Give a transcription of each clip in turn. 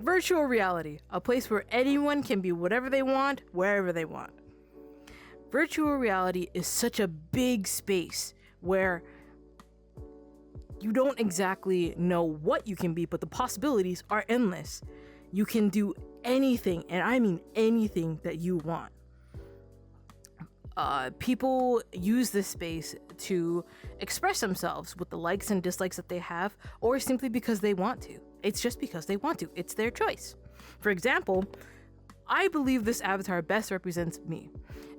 Virtual reality, a place where anyone can be whatever they want, wherever they want. Virtual reality is such a big space where you don't exactly know what you can be, but the possibilities are endless. You can do anything, and I mean anything that you want. People use this space to express themselves with the likes and dislikes that they have, or simply because they want to. It's just because they want to. It's their choice. For example, I believe this avatar best represents me.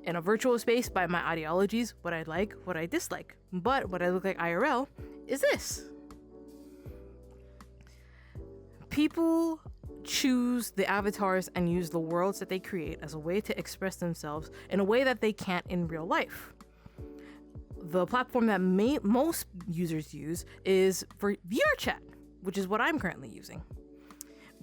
In a virtual space, by my ideologies, what I like, what I dislike. But what I look like IRL is this. People choose the avatars and use the worlds that they create as a way to express themselves in a way that they can't in real life. The platform that most users use is for VR chat, which is what I'm currently using.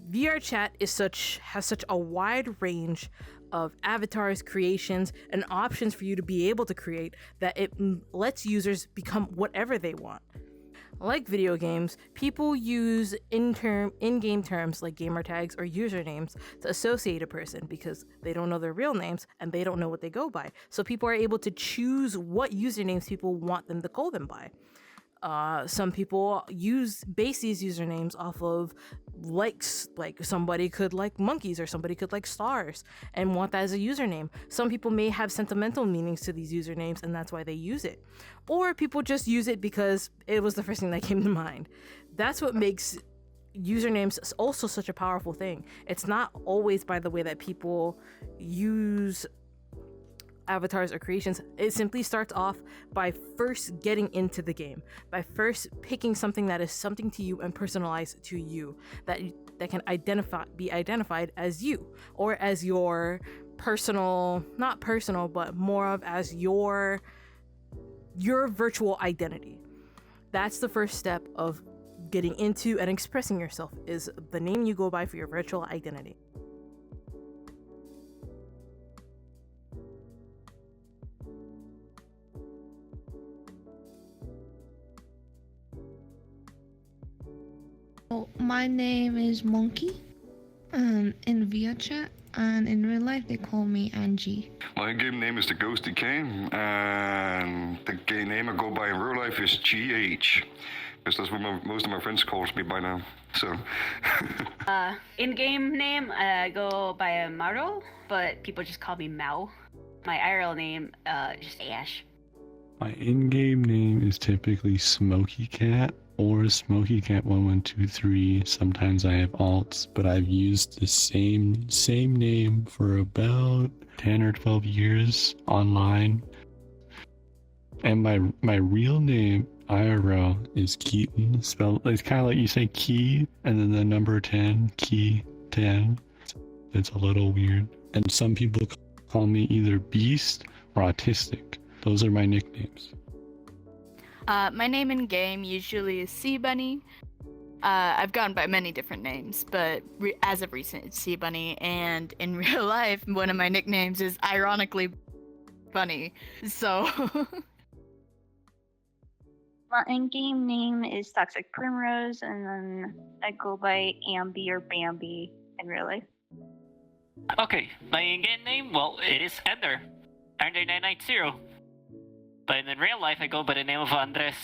VR chat has such a wide range of avatars, creations, and options for you to be able to create that it lets users become whatever they want. Like video games, people use in-game terms like gamer tags or usernames to associate a person because they don't know their real names and they don't know what they go by. So people are able to choose what usernames people want them to call them by. Some people base these usernames off of likes, like somebody could like monkeys or somebody could like stars and want that as a username. Some people may have sentimental meanings to these usernames and that's why they use it. Or people just use it because it was the first thing that came to mind. That's what makes usernames also such a powerful thing. It's not always by the way that people use avatars or creations. It simply starts off by first getting into the game, by first picking something that is something to you and personalized to you, that can be identified as you, or as your personal, not personal, but more of as your virtual identity. That's the first step of getting into and expressing yourself, is the name you go by for your virtual identity. My name is Monkey. In VR chat, and in real life they call me Angie. My in-game name is the Ghosty King, and the game name I go by in real life is GH, because that's what most of my friends calls me by now. So. In-game name I go by Maro, but people just call me Mao. My IRL name just Ash. My in-game name is typically Smoky Cat or Smoky Cat 1123. Sometimes I have alts, but I've used the same name for about 10 or 12 years online. And my real name IRL is Keaton. Spelled, it's kind of like you say key and then the number 10, key 10. It's a little weird. And some people call me either Beast or Autistic. Those are my nicknames. My name in game usually is Sea Bunny. I've gone by many different names, but as of recent, it's Sea Bunny. And in real life, one of my nicknames is ironically Bunny. So. My in-game name is Toxic Primrose, and then I go by Ambi or Bambi in real life. Okay, my in-game name, well, it is Ender. Ender990. But in real life, I go by the name of Andres.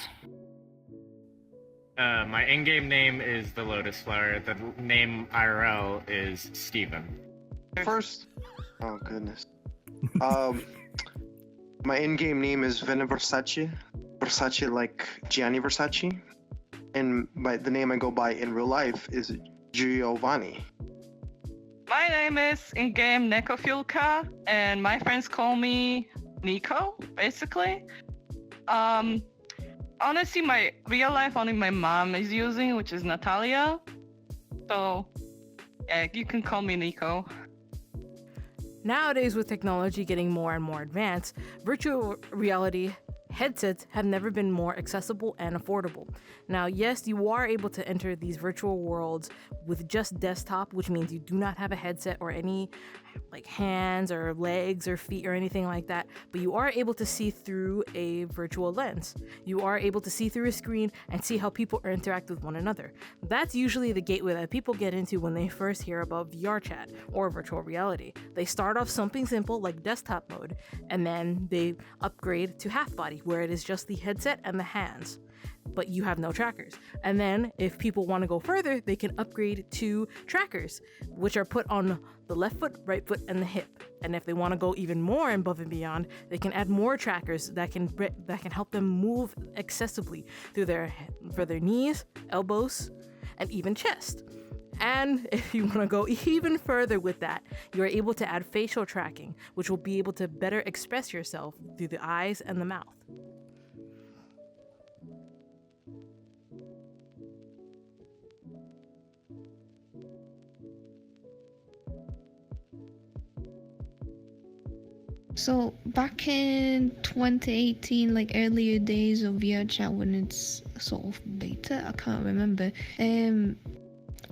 My in-game name is the Lotus Flower. The name IRL is Steven. First, oh goodness. My in-game name is Vena Versace. Versace like Gianni Versace. And the name I go by in real life is Giovanni. My name is in-game Necofulca, and my friends call me Nico, basically. Honestly, my real life only my mom is using, which is Natalia. So, yeah, you can call me Nico. Nowadays, with technology getting more and more advanced, virtual reality headsets have never been more accessible and affordable. Now, yes, you are able to enter these virtual worlds with just desktop, which means you do not have a headset or any like hands or legs or feet or anything like that, but you are able to see through a virtual lens. You are able to see through a screen and see how people interact with one another. That's usually the gateway that people get into when they first hear about VR chat or virtual reality. They start off something simple like desktop mode, and then they upgrade to half body, where it is just the headset and the hands, but you have no trackers. And then if people want to go further, they can upgrade to trackers, which are put on the left foot, right foot, and the hip. And if they want to go even more above and beyond, they can add more trackers that can help them move accessibly through their knees, elbows, and even chest. And if you want to go even further with that, you're able to add facial tracking, which will be able to better express yourself through the eyes and the mouth. So back in 2018, like earlier days of VRChat when it's sort of beta, I can't remember.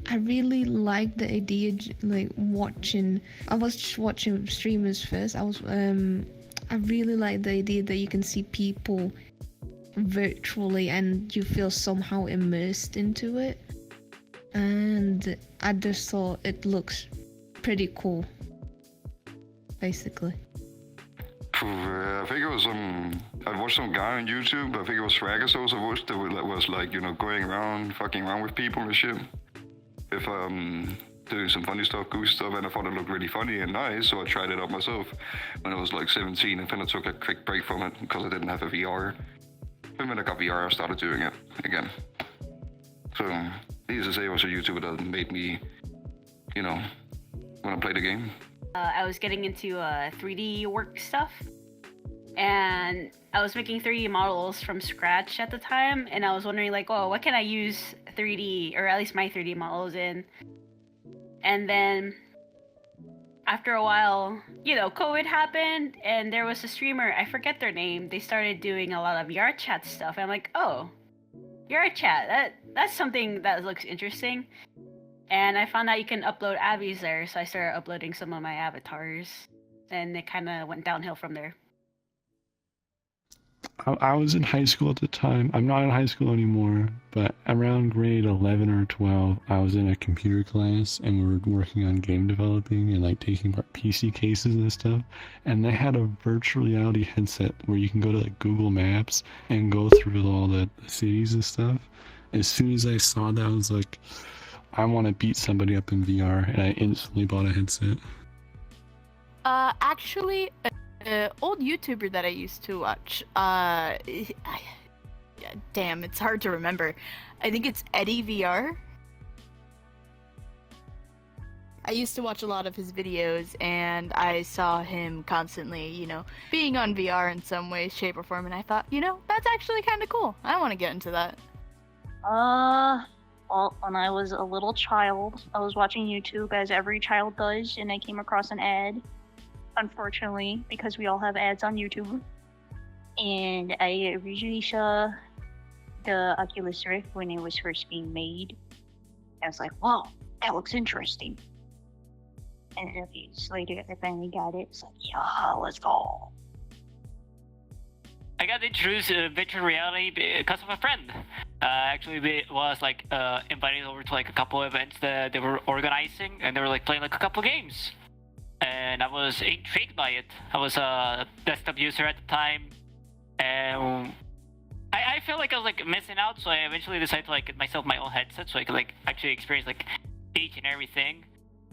I really liked the idea, like watching. I was just watching streamers first. I really liked the idea that you can see people virtually and you feel somehow immersed into it. And I just thought it looks pretty cool, basically. I think it was I watched some guy on YouTube. I think it was Fragasos I watched that was like, you know, going around, fucking around with people and shit. If doing some funny stuff, goofy stuff, and I thought it looked really funny and nice, so I tried it out myself when I was like 17. And then I took a quick break from it because I didn't have a VR. And when I got VR, I started doing it again. So, needless to say, it was a YouTuber that made me, you know, want to play the game. I was getting into 3D work stuff, and I was making 3D models from scratch at the time, and I was wondering like, oh, what can I use 3D, or at least my 3D models in? And then after a while, you know, COVID happened, and there was a streamer, I forget their name, they started doing a lot of VR chat stuff, and I'm like, oh, VR chat, that's something that looks interesting. And I found out you can upload avies there, so I started uploading some of my avatars, and it kind of went downhill from there. I was in high school at the time. I'm not in high school anymore, but around grade 11 or 12, I was in a computer class, and we were working on game developing and like taking apart PC cases and stuff. And they had a virtual reality headset where you can go to like Google Maps and go through all the cities and stuff. As soon as I saw that, I was like, I want to beat somebody up in VR, and I instantly bought a headset. Actually, old YouTuber that I used to watch, damn, it's hard to remember. I think it's Eddie VR. I used to watch a lot of his videos, and I saw him constantly, you know, being on VR in some way, shape, or form, and I thought, you know, that's actually kind of cool. I want to get into that. Well, when I was a little child, I was watching YouTube as every child does, and I came across an ad, unfortunately, because we all have ads on YouTube. And I originally saw the Oculus Rift when it was first being made. I was like, wow, that looks interesting. And a few years later, I finally got it. It's like, yeah, let's go. I got introduced to virtual reality because of a friend. Actually, they was like invited over to like a couple events that they were organizing, and they were like playing like a couple games. And I was intrigued by it. I was a desktop user at the time, and I felt like I was like missing out. So I eventually decided to like get myself my own headset, so I could like actually experience like each and everything,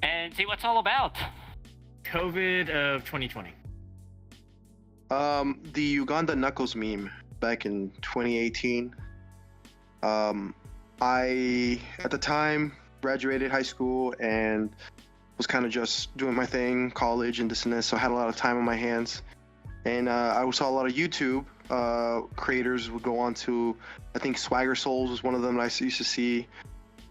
and see what it's all about. COVID of 2020. The Uganda Knuckles meme back in 2018. I, at the time, graduated high school and was kind of just doing my thing, college and this and this, so I had a lot of time on my hands. And I saw a lot of YouTube creators would go on to, I think Swagger Souls was one of them that I used to see,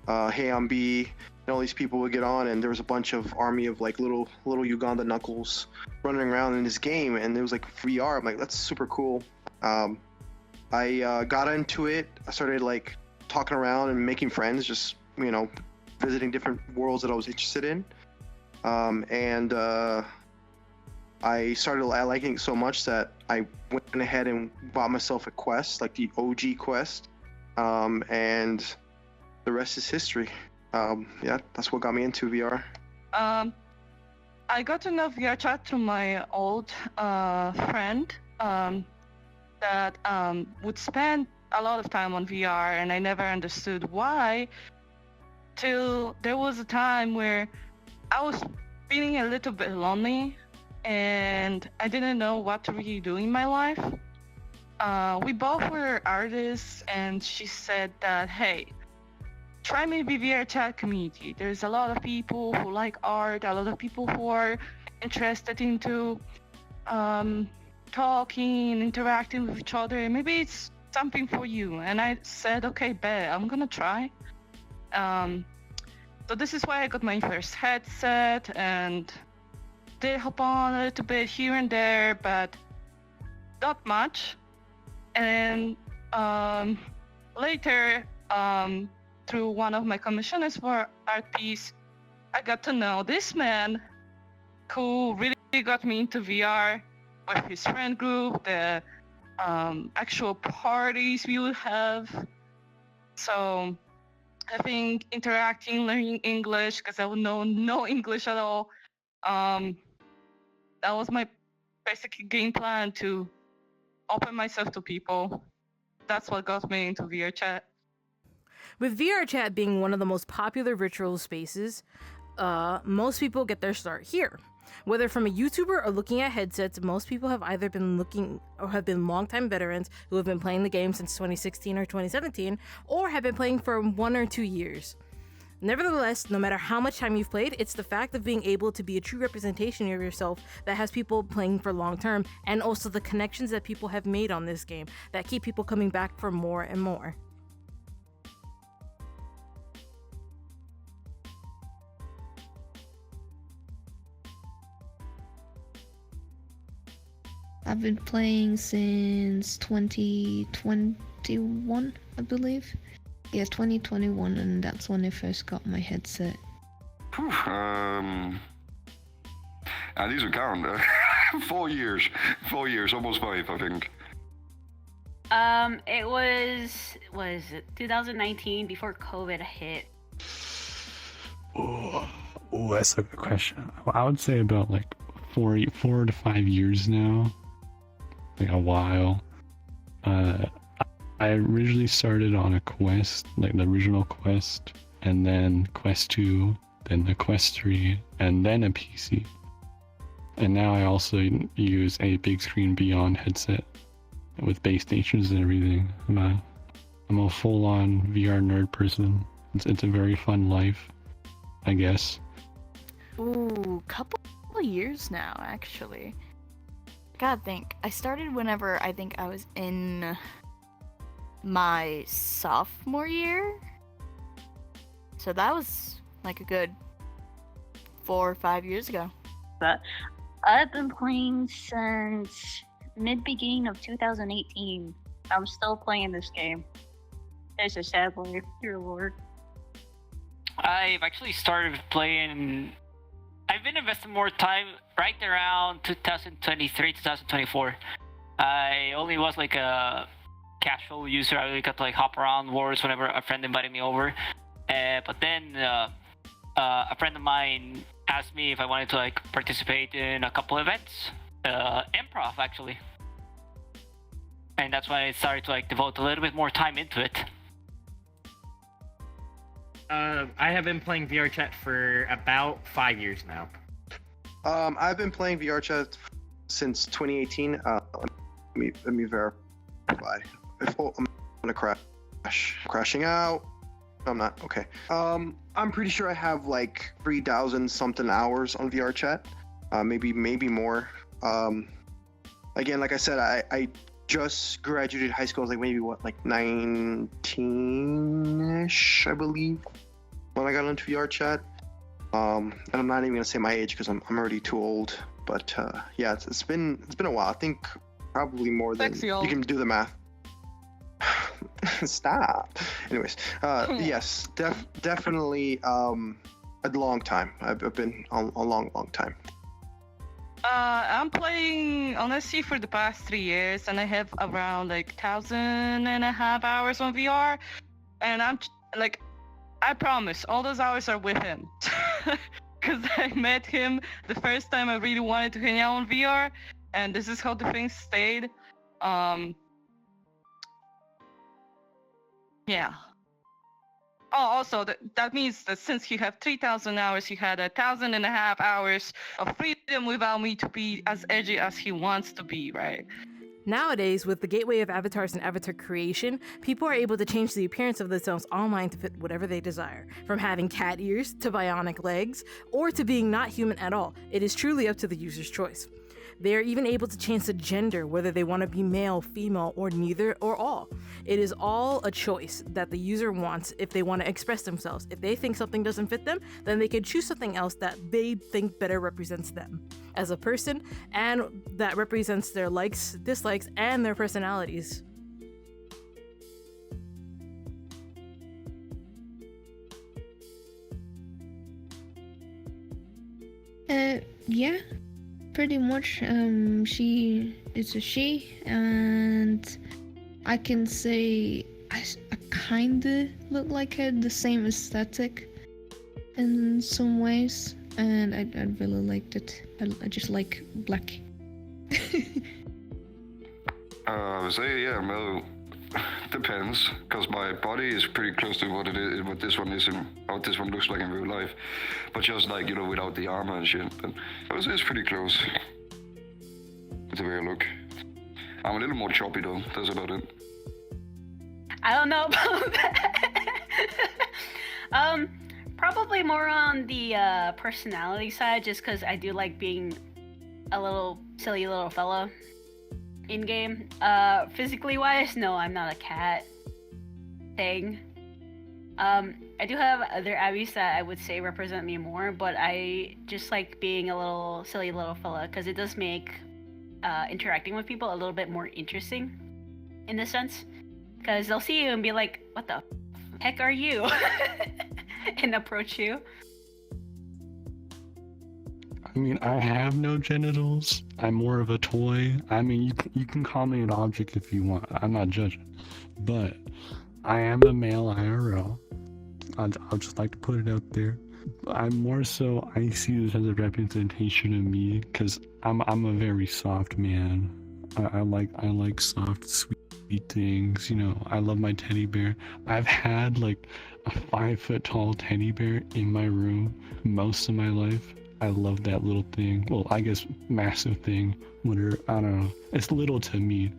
Hey I'm B, and all these people would get on, and there was a bunch of army of like little Uganda Knuckles running around in this game, and it was like VR. I'm like, that's super cool. I got into it. I started like talking around and making friends, just visiting different worlds that I was interested in. And I started liking it so much that I went ahead and bought myself a Quest, like the OG Quest, and the rest is history. Yeah, that's what got me into VR. I got to know VRChat through my old friend that would spend a lot of time on VR, and I never understood why, till there was a time where I was feeling a little bit lonely and I didn't know what to really do in my life. We both were artists, and she said that, hey, try maybe VRChat community. There's a lot of people who like art, a lot of people who are interested into talking, interacting with each other. Maybe it's something for you. And I said, okay, bet, I'm gonna try. So this is why I got my first headset, and did hop on a little bit here and there, but not much. And later, through one of my commissioners for art piece, I got to know this man who really got me into VR with his friend group, the actual parties we would have. So I think interacting, learning English, because I would know no English at all. That was my basic game plan, to open myself to people. That's what got me into VRChat. With VRChat being one of the most popular virtual spaces, most people get their start here. Whether from a YouTuber or looking at headsets, most people have either been looking or have been longtime veterans who have been playing the game since 2016 or 2017, or have been playing for 1 or 2 years. Nevertheless, no matter how much time you've played, it's the fact of being able to be a true representation of yourself that has people playing for long term, and also the connections that people have made on this game that keep people coming back for more and more. I've been playing since 2021, I believe. Yeah, 2021, and that's when I first got my headset. These are count. 4 years. 4 years, almost 5, I think. It was 2019, before COVID hit. Oh, that's a good question. I would say about like 4 to 5 years now. Like a while. I originally started on a Quest, like the original Quest, and then Quest 2, then the Quest 3, and then a PC. And now I also use a big screen Beyond headset with base stations and everything. I'm a full-on VR nerd person. It's a very fun life, I guess. Ooh, couple of years now, actually. Gotta think. I started whenever I think I was in my sophomore year. So that was like a good 4 or 5 years ago. But I've been playing since mid-beginning of 2018. I'm still playing this game. It's a sad life, dear lord. I've actually started playing. I've been investing more time right around 2023, 2024. I only was like a casual user. I really got to like hop around wars whenever a friend invited me over. But then a friend of mine asked me if I wanted to like participate in a couple events. Improv, actually. And that's when I started to like devote a little bit more time into it. I have been playing VRChat for about 5 years now. I've been playing VRChat since 2018. Let me verify. I'm gonna crash. Crashing out. No, I'm not. Okay. I'm pretty sure I have like 3,000 something hours on VRChat. Maybe more. Again, like I said, I just graduated high school. I was like maybe 19-ish, I believe, when I got into VRChat. And I'm not even gonna say my age because I'm already too old. But yeah, it's been a while. I think Probably more than Sexy old. you can do the math. Stop. Anyways, yes, definitely a long time. I've been on a long time. I'm playing honestly for the past 3 years, and I have around like 1,500 hours on VR. And I'm like, I promise, all those hours are with him. Because I met him the first time I really wanted to hang out on VR, and this is how the thing stayed. Yeah. Oh, also, that means that since you have 3,000 hours, you had 1,500 hours of freedom without me to be as edgy as he wants to be, right? Nowadays, with the gateway of avatars and avatar creation, people are able to change the appearance of themselves online to fit whatever they desire. From having cat ears to bionic legs, or to being not human at all. It is truly up to the user's choice. They are even able to change the gender, whether they want to be male, female, or neither, or all. It is all a choice that the user wants if they want to express themselves. If they think something doesn't fit them, then they can choose something else that they think better represents them as a person, and that represents their likes, dislikes, and their personalities. Yeah, pretty much. It's a she, and I can say I kinda look like her, the same aesthetic in some ways, and I really liked it. I just like black. I would say, yeah, well, depends, because my body is pretty close to what it is, what this one is, and what this one looks like in real life. But just like, you know, without the armor and shit. But I would say it's pretty close. It's the way I look. I'm a little more choppy though, that's about it. I don't know about that. Probably more on the personality side, just because I do like being a little silly little fella in game. Physically wise, no, I'm not a cat thing. I do have other abbeys that I would say represent me more, but I just like being a little silly little fella because it does make interacting with people a little bit more interesting in this sense. Because they'll see you and be like, what the heck are you? And approach you. I mean, I have no genitals. I'm more of a toy. I mean, you can call me an object if you want. I'm not judging. But I am a male IRL. I'll just like to put it out there. I'm more so, I see this as a representation of me because I'm a very soft man. I like soft, sweet things, you know. I love my teddy bear. I've had like a 5-foot tall teddy bear in my room most of my life. I love that little thing. Well, I guess massive thing. Whatever. I don't know. It's little to me.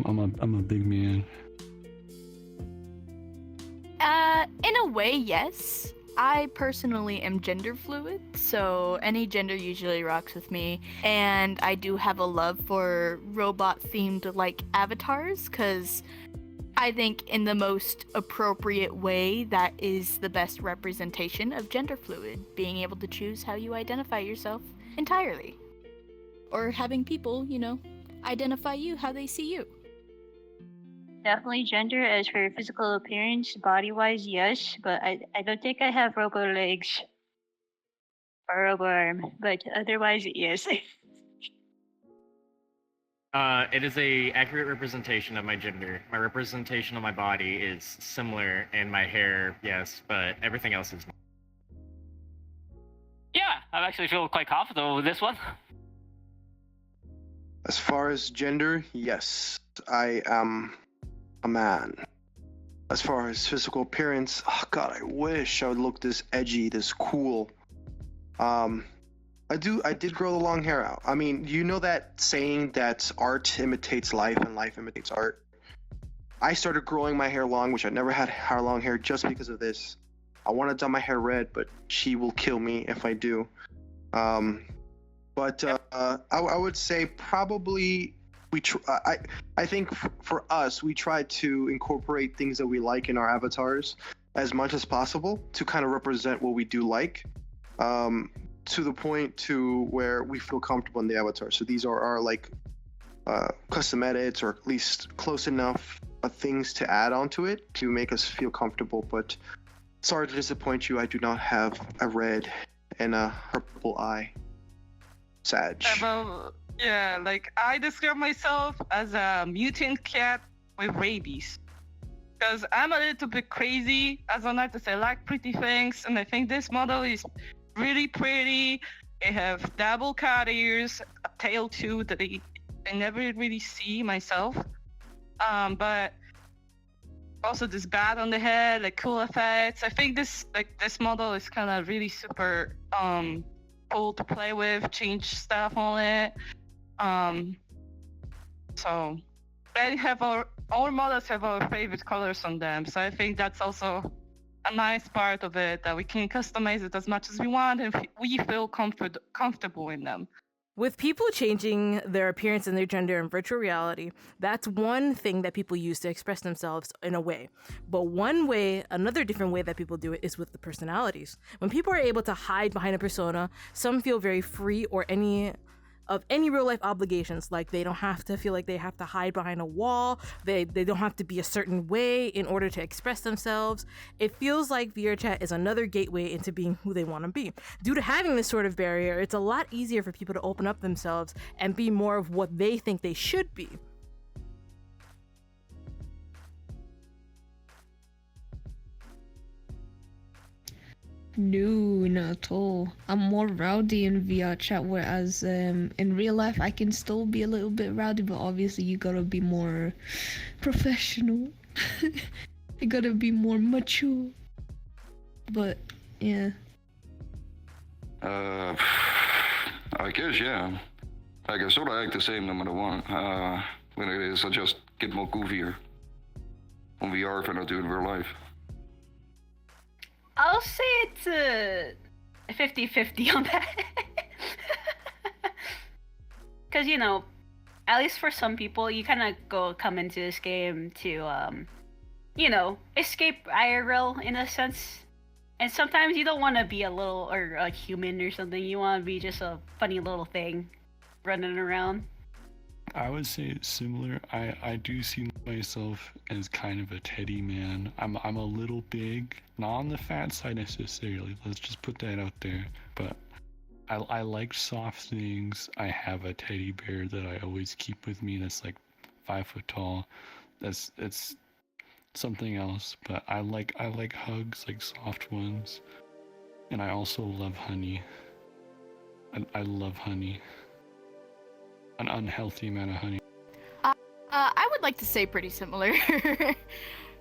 I'm a big man. In a way, yes. I personally am gender fluid, so any gender usually rocks with me. And I do have a love for robot-themed like avatars, because I think in the most appropriate way that is the best representation of gender fluid, being able to choose how you identify yourself entirely. Or having people, you know, identify you how they see you. Definitely gender. As for physical appearance, body-wise, yes, but I don't think I have robo legs or robo arm, but otherwise, yes. It is a accurate representation of my gender. My representation of my body is similar, and my hair, yes, but everything else is not. Yeah, I actually feel quite comfortable with this one. As far as gender, yes, I am a man. As far as physical appearance, oh god, I wish I would look this edgy, this cool. I did grow the long hair out. I mean, you know that saying that art imitates life and life imitates art? I started growing my hair long, which I never had long hair, just because of this. I want to dye my hair red, but she will kill me if I do. I would say probably I think for us, we try to incorporate things that we like in our avatars as much as possible to kind of represent what we do like, to the point to where we feel comfortable in the avatar. So these are our like custom edits or at least close enough things to add onto it to make us feel comfortable. But sorry to disappoint you, I do not have a red and a purple eye. Sag. Well, yeah, like I describe myself as a mutant cat with rabies. Because I'm a little bit crazy as an artist. I like pretty things, and I think this model is really pretty. They have double cat ears, a tail too that I never really see myself. But also this bat on the head, like cool effects. I think this model is kind of really super cool to play with, change stuff on it. So they have our models have our favorite colors on them. So I think that's also a nice part of it, that we can customize it as much as we want and we feel comfortable in them. With people changing their appearance and their gender in virtual reality, that's one thing that people use to express themselves in a way. But another different way that people do it is with the personalities. When people are able to hide behind a persona, some feel very free or any real life obligations. Like they don't have to feel like they have to hide behind a wall. They don't have to be a certain way in order to express themselves. It feels like VRChat is another gateway into being who they want to be. Due to having this sort of barrier, it's a lot easier for people to open up themselves and be more of what they think they should be. No, not at all. I'm more rowdy in VR chat, whereas in real life I can still be a little bit rowdy, but obviously you gotta be more professional. You gotta be more mature. But yeah. I guess, yeah. I can sort of act the same no matter what. When it is, I just get more goofier on VR than I do in real life. I'll say it's a 50-50 on that. Because, you know, at least for some people, you kind of come into this game to, you know, escape IRL in a sense. And sometimes you don't want to be a human or something. You want to be just a funny little thing running around. I would say it's similar. I do see myself as kind of a teddy man. I'm a little big, not on the fat side necessarily. Let's just put that out there. But I like soft things. I have a teddy bear that I always keep with me that's like 5 foot tall. It's something else. But I like hugs, like soft ones. And I also love honey. I love honey. An unhealthy amount of honey. I would like to say pretty similar.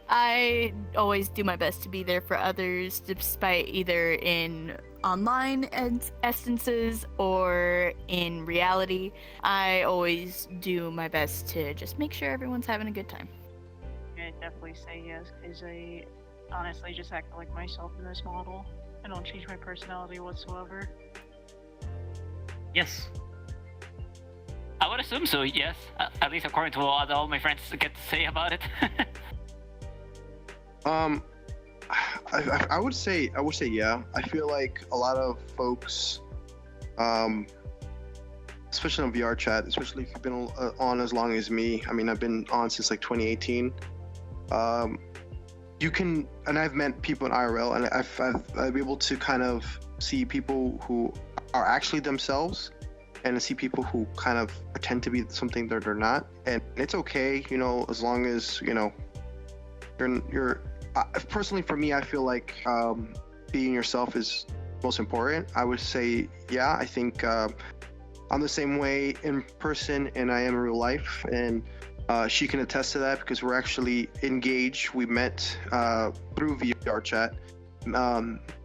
I always do my best to be there for others, despite either in online instances or in reality. I always do my best to just make sure everyone's having a good time. I'd definitely say yes, because I honestly just act like myself in this model. I don't change my personality whatsoever. Yes. I would assume so, yes. At least according to what all my friends get to say about it. I would say yeah. I feel like a lot of folks, especially on VR chat, especially if you've been on as long as me. I mean, I've been on since like 2018. You can, and I've met people in IRL, and I've been able to kind of see people who are actually themselves, and to see people who kind of pretend to be something that they're not. And it's okay, you know, as long as, you know, you're personally for me, I feel like being yourself is most important. I would say, yeah, I think I'm the same way in person and I am in real life. And she can attest to that because we're actually engaged. We met through VR chat.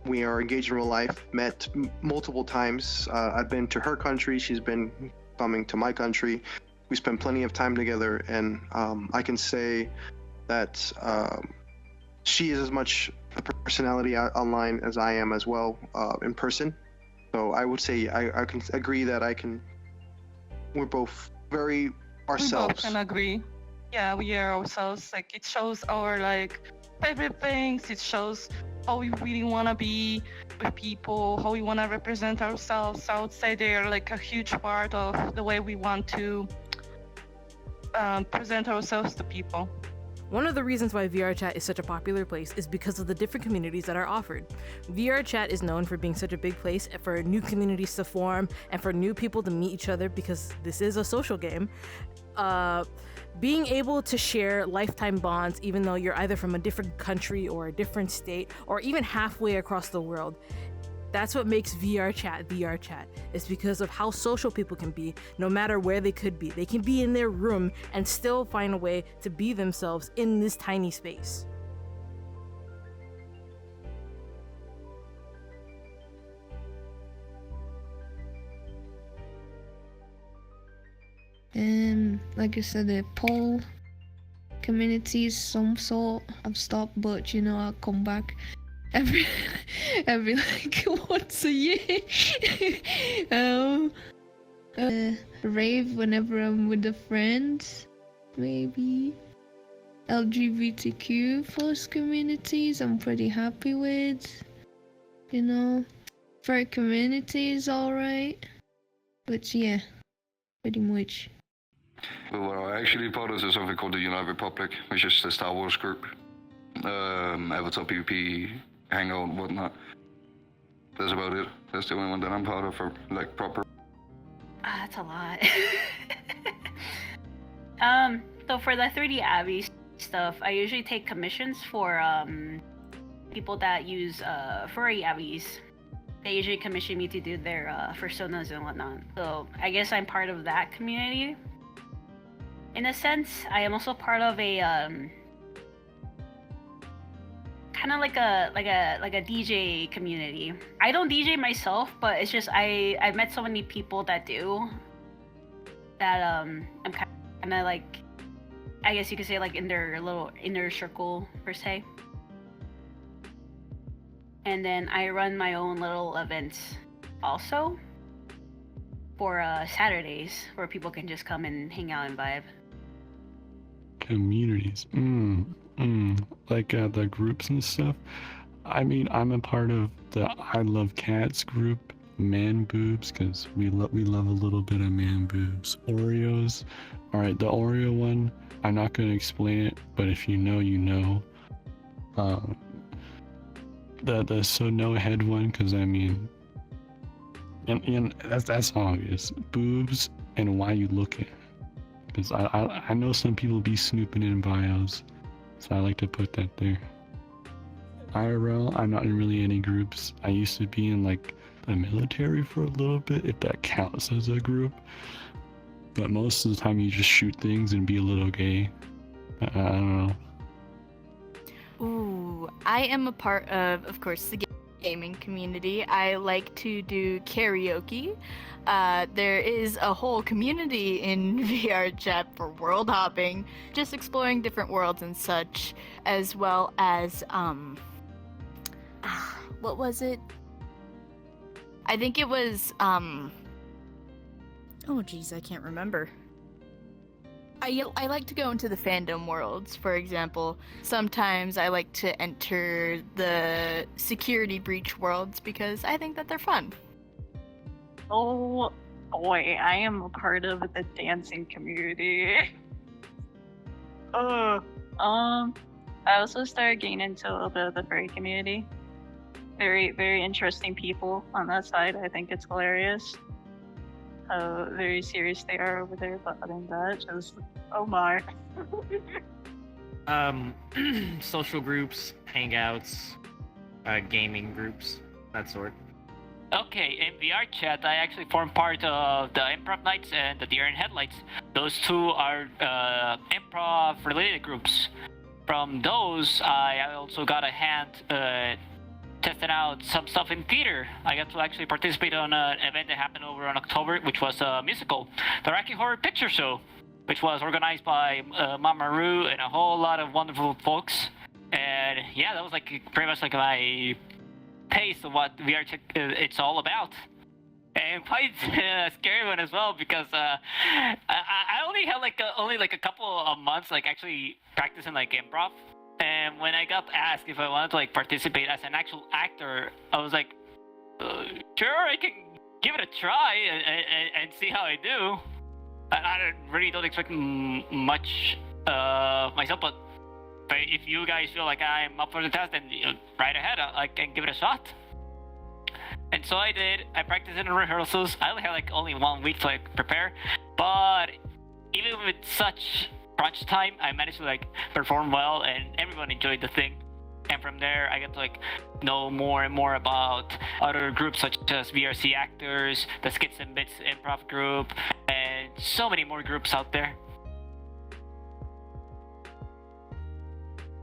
We are engaged in real life, met multiple times. I've been to her country, she's been coming to my country. We spent plenty of time together, and I can say that she is as much a personality online as I am as well in person. So I would say I can agree that we're both very ourselves. We both can agree. Yeah, we are ourselves. Like, it shows our like favorite things. It shows how we really want to be with people, how we want to represent ourselves. I would say they're like a huge part of the way we want to present ourselves to people. One of the reasons why VRChat is such a popular place is because of the different communities that are offered. VRChat is known for being such a big place for new communities to form and for new people to meet each other because this is a social game. Being able to share lifetime bonds, even though you're either from a different country or a different state or even halfway across the world. That's what makes VRChat. It's because of how social people can be, no matter where they could be. They can be in their room and still find a way to be themselves in this tiny space. Like I said, the poll communities, some sort of stopped, but I'll come back every like once a year. Rave whenever I'm with a friend, maybe. LGBTQ plus communities I'm pretty happy with. Fur community is alright. But yeah, pretty much. But what I actually part of is something called the United Republic, which is the Star Wars group. Avatar PvP, Hangout, and whatnot. That's about it. That's the only one that I'm part of for, like, proper. That's a lot. So for the 3D Abby stuff, I usually take commissions for people that use furry Abbies. They usually commission me to do their personas and whatnot. So I guess I'm part of that community. In a sense, I am also part of a kind of like a DJ community. I don't DJ myself, but it's just I've met so many people that do. That I'm kind of like, I guess you could say, like in their little inner circle per se. And then I run my own little events also for Saturdays where people can just come and hang out and vibe. Communities. Like the groups and stuff. I mean, I'm a part of the I Love Cats group, Man Boobs, because we love a little bit of man boobs. Oreos. Alright, the Oreo one, I'm not going to explain it, but if you know, you know. The So No Head one, because I mean, and that's obvious. Boobs and why you look at. Because I know some people be snooping in bios, so I like to put that there. IRL, I'm not in really any groups. I used to be in like the military for a little bit, if that counts as a group. But most of the time you just shoot things and be a little gay. I don't know. Ooh, I am a part of course, the gaming community. I like to do karaoke. There is a whole community in VRChat for world hopping, just exploring different worlds and such, as well as what was it? I think it was oh geez, I can't remember. I like to go into the fandom worlds, for example. Sometimes I like to enter the security breach worlds because I think that they're fun. Oh boy, I am a part of the dancing community. I also started getting into a little bit of the furry community. Very, very interesting people on that side. I think it's hilarious how very serious they are over there, but other than that, just oh my. Social groups, hangouts, gaming groups, that sort. Okay, in VRChat, I actually form part of the Improv Nights and the Deer and Headlights. Those two are improv-related groups. From those, I also got a hand testing out some stuff in theater. I got to actually participate on an event that happened over in October, which was a musical, the Rocky Horror Picture Show, which was organized by Mama Ru and a whole lot of wonderful folks. And yeah, that was like pretty much like my taste of what VRChat it's all about. And quite a scary one as well, because I only had like a couple of months like actually practicing like improv. And when I got asked if I wanted to like participate as an actual actor, I was like, sure, I can give it a try and see how I do. I really don't expect much myself, but if you guys feel like I'm up for the test, then right ahead, I can give it a shot. And so I did. I practiced in the rehearsals. I only had like only 1 week to like prepare, but even with such crunch time, I managed to like perform well, and everyone enjoyed the thing. And from there, I got to like know more and more about other groups such as VRC Actors, the Skits and Bits improv group, and so many more groups out there.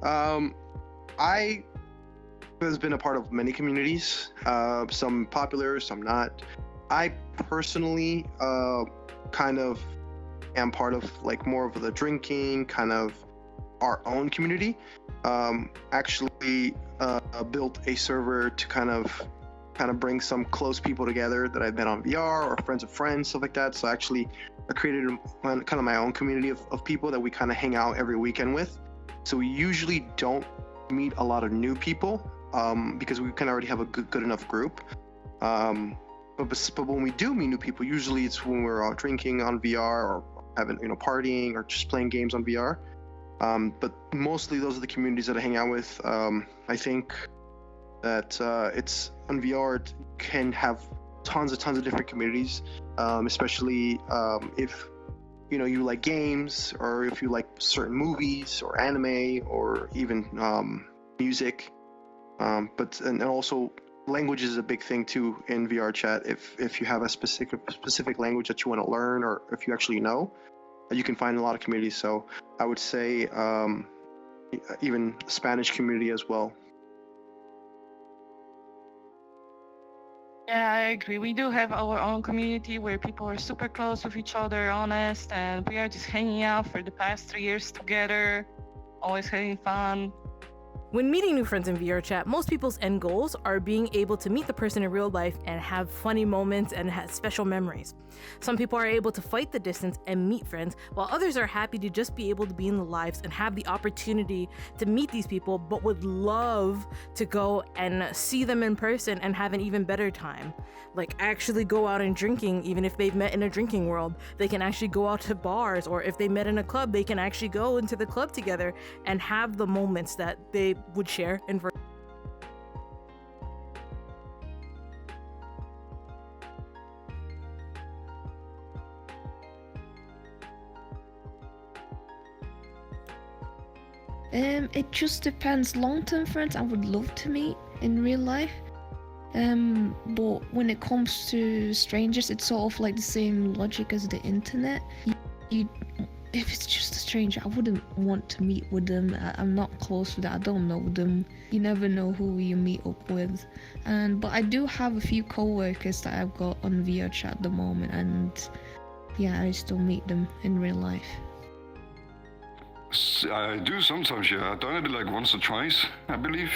I has been a part of many communities, some popular, some not. I personally kind of am part of like more of the drinking, kind of our own community. Actually built a server to kind of bring some close people together that I've met on VR or friends of friends, stuff like that. So actually I created kind of my own community of people that we kind of hang out every weekend with. So we usually don't meet a lot of new people because we can already have a good enough group. But when we do meet new people, usually it's when we're out drinking on VR or having, partying or just playing games on VR. But mostly those are the communities that I hang out with. I think that it's on VR, it can have tons of different communities, especially if you like games, or if you like certain movies or anime or even music. And also language is a big thing too in VR chat. If you have a specific language that you want to learn, or if you actually know, you can find a lot of communities. So I would say even Spanish community as well. Yeah, I agree. We do have our own community where people are super close with each other, honest, and we are just hanging out for the past 3 years together, always having fun. When meeting new friends in VR chat, most people's end goals are being able to meet the person in real life and have funny moments and have special memories. Some people are able to fight the distance and meet friends, while others are happy to just be able to be in the lives and have the opportunity to meet these people, but would love to go and see them in person and have an even better time. Like actually go out and drinking, even if they've met in a drinking world, they can actually go out to bars, or if they met in a club, they can actually go into the club together and have the moments that they would share in virtual. It just depends. Long-term friends I would love to meet in real life. But when it comes to strangers, it's sort of like the same logic as the internet. If it's just a stranger, I wouldn't want to meet with them. I'm not close with them. I don't know them. You never know who you meet up with. But I do have a few co-workers that I've got on VR chat at the moment, and yeah, I still meet them in real life. I do sometimes, yeah. I've done it like once or twice, I believe.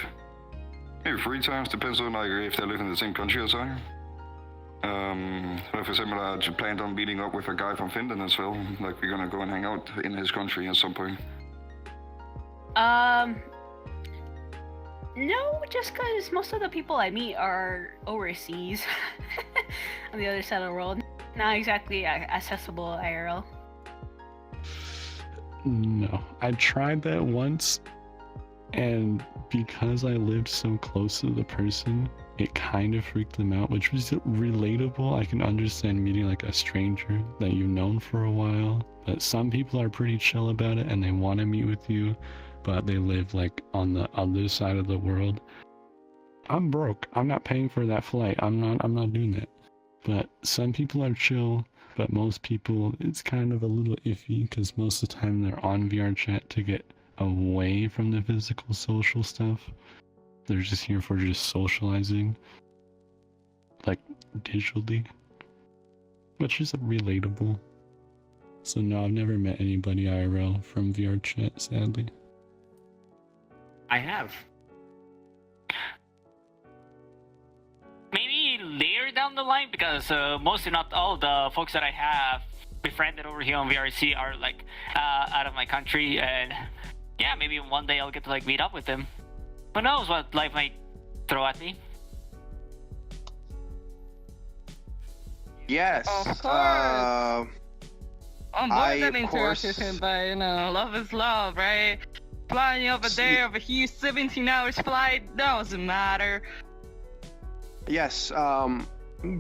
Maybe 3 times, depends on like if they live in the same country as I. For example, I planned on meeting up with a guy from Finland as well. Like we're gonna go and hang out in his country at some point. No, just because most of the people I meet are overseas, on the other side of the world. Not exactly accessible IRL. No, I tried that once, and because I lived so close to the person, it kind of freaked them out, which was relatable. I can understand meeting like a stranger that you've known for a while, but some people are pretty chill about it and they want to meet with you, but they live like on the other side of the world. I'm broke. I'm not paying for that flight. I'm not doing that. But some people are chill, but most people, it's kind of a little iffy because most of the time they're on VR chat to get away from the physical social stuff. They're just here for just socializing, like digitally, which is relatable. So no, I've never met anybody IRL from VR chat, sadly. I have. Maybe later down the line, because most if not all the folks that I have befriended over here on VRC are like out of my country, and yeah, maybe one day I'll get to like meet up with them. Who knows what life might throw at me? Yes. Of course. On board I, that of interact with course- him, but love is love, right? Flying over there, over here, 17 hours flight, doesn't matter. Yes,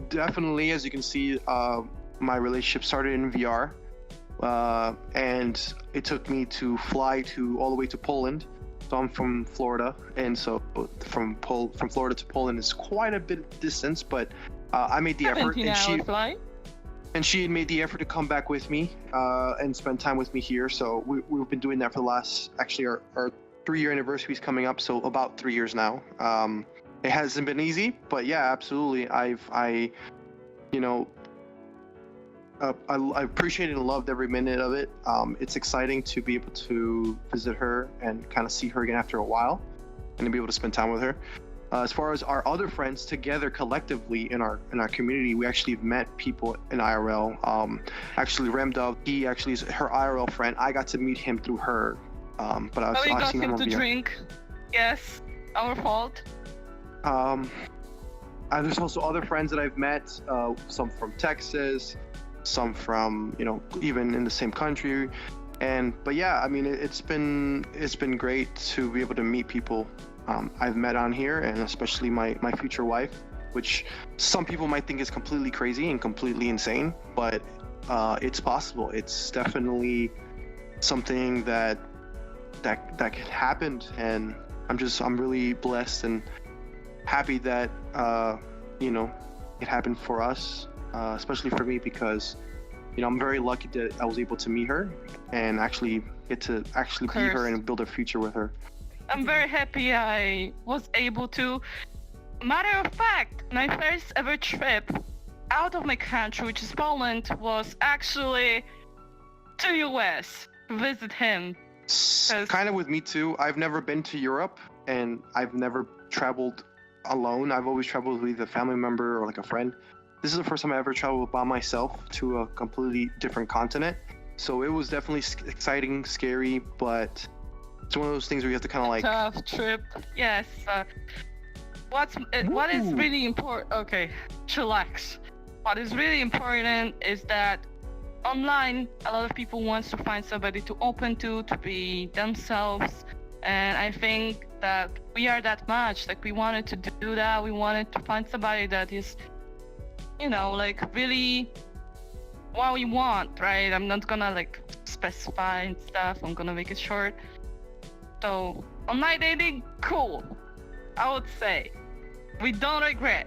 definitely. As you can see, my relationship started in VR, and it took me to fly all the way to Poland. So I'm from Florida, and so from Florida to Poland is quite a bit of distance. But I made the effort, 17-hour flight. and she had made the effort to come back with me and spend time with me here. So we've been doing that for the last, actually, our 3-year anniversary is coming up, so about 3 years now. It hasn't been easy, but yeah, absolutely. I appreciated and loved every minute of it. It's exciting to be able to visit her and kind of see her again after a while, and to be able to spend time with her. As far as our other friends together collectively in our community, we actually have met people in IRL. Actually, Remdov, he actually is her IRL friend. I got to meet him through her, but I was We got seen him him on to VR. drink. Yes, our fault. And there's also other friends that I've met, some from Texas, some from even in the same country, but yeah, I mean it's been great to be able to meet people I've met on here, and especially my future wife, which some people might think is completely crazy and completely insane, but it's possible. It's definitely something that happened, and I'm really blessed and happy that it happened for us, especially for me, because I'm very lucky that I was able to meet her and actually get to be her and build a future with her. I'm very happy I was able to. Matter of fact, my first ever trip out of my country, which is Poland, was actually to US to visit him. Kind of with me too. I've never been to Europe, and I've never traveled alone. I've always traveled with a family member or like a friend. This is the first time I ever traveled by myself to a completely different continent. So it was definitely exciting, scary, but it's one of those things where you have to kind of like... Tough trip. Yes. What is really important... Okay, chillax. What is really important is that online, a lot of people want to find somebody to open to be themselves. And I think that we are that much. Like, we wanted to do that. We wanted to find somebody that is, like, really what we want, right? I'm not gonna, like, specify and stuff. I'm gonna make it short. So, online dating, cool. I would say. We don't regret.